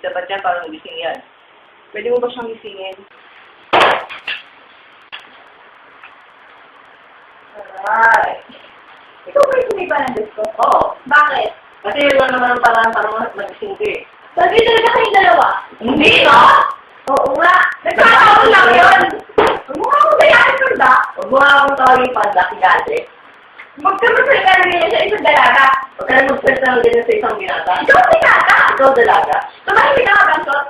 tapat yan para magising yan. Pwede mo ba siyang gisingin? Alright. Ikaw ba yung sumiba ng disco? Oo. Bakit? Kasi yun lang naman ang paraan para magising ko eh. Sabi talaga kayong dalawa? Hindi, no? Oo nga. Nagkakaroon lang yun. Huwag mo nga akong bayaran nun ba? Huwag mo nga akong tawagin panda, kigate. Magkaroon na ganyan sa isang dalaga. Huwag ka na mag-spend ng ganyan sa isang binata. Ikaw si Kata! Ikaw dalaga. Tumahimik ka nga, Bansot.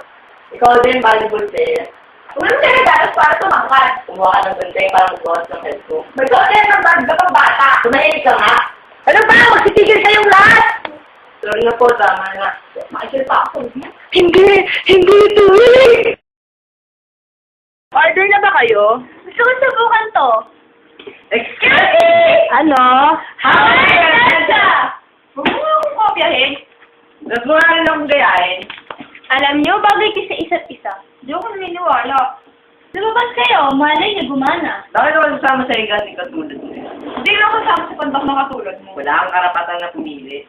Ikaw din valuable player. Huwag mo siya nagalas para tumangkad. Kumuha ka ng bantay para magbuhat ng head ko. May kote ng bag na pang bata. Tumahimik ka nga. Ano ba? Magsitigil kayong lahat! Sorry na po, tama na. Makikil pa ako. Hindi ito eh. Order na ba kayo? Gusto ko subukan to. Excuse me! Ano? Hawaii Nasa! Huwag mo akong kopyahin. Huwag mo nga rin akong gayahin. Alam niyo, bagay kayo sa isa't isa. Di ako naniniwala. Lumabas kayo, malay niyo gumana. Bakit ako sasama sa igat ni katulad mo? Hindi na ako kasama sa pantak na katulad mo. Wala kang karapatan na pumili.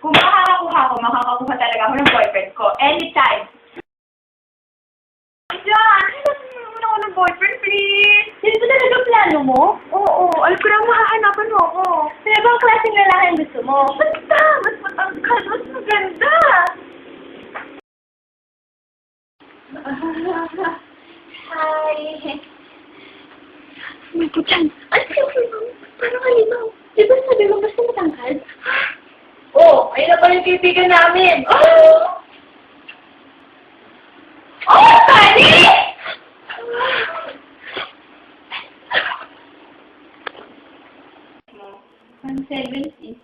Kung makakakuha ko, makakakuha talaga ako ng boyfriend ko. Anytime. Diyan! Ano ako ng boyfriend, please? Hindi ba talaga plano mo? Oo, alam ko lang mahahanapan mo ako. Sino bang klaseng lalaki ang gusto mo? Basta! Mas matangkad, mas maganda! Hi! May po dyan! Ano kayo? Parang halimaw. Di ba sabi mo basta matangkad? Oh, ayun na pala yung kaibigan namin. Oh! Oh, Tani! 170.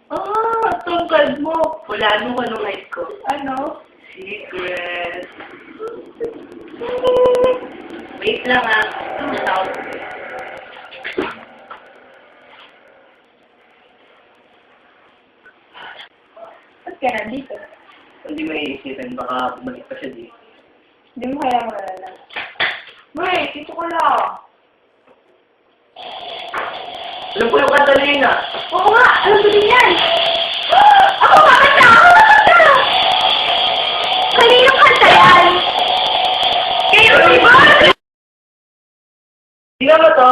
Ah, tungkad mo. Wala nung anong height ko. Ano? Secret. Wait lang ah. Natawag. Ba't ka nandito? Hindi mo iisipin, baka bumalik pa siya dito. Hindi mo kaya malala. Wait, dito ko lang. Alam ko yung kanta na yun ah. Oo nga, alam ko din yan. Ako kakanta! Ako kakanta! Kaninong kanta yan? Kayo, di ba? Tingnan mo to.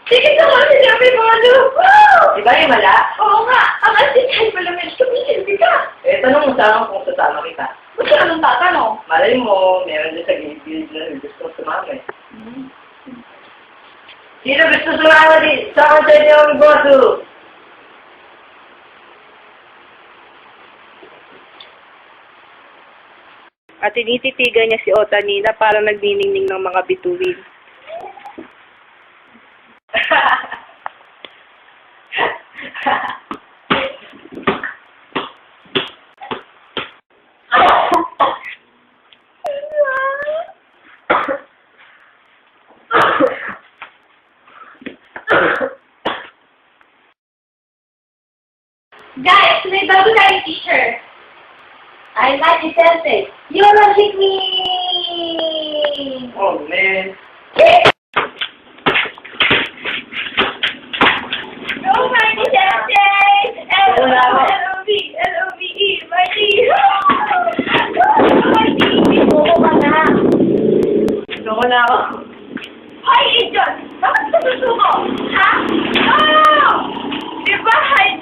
Sige naman, sinabi mo ano? Wow! Di ba yung mala? Oo nga, ang asitay pala men, tumisilbi ka. Eh, tanong mo sa akin kung sasama kita. Ba't ka anong tatanong? Malay mo, meron din sa gilid na gusto sumama eh. Sino gusto sumama din? Sa akin sa inyo ang boso. At tinititigan niya si Otanina para nagniningning ng mga bituin. Guys, may bago tayong teacher. I like the sensei. You logic me! Oh man. Go, Marty Sensei! L-O-V-E, Marty! Marty! Bobo ka na. Gusto ko na ako. Hoy, idiot! Bakit ka susuko? Ha? Oh! Di ba hide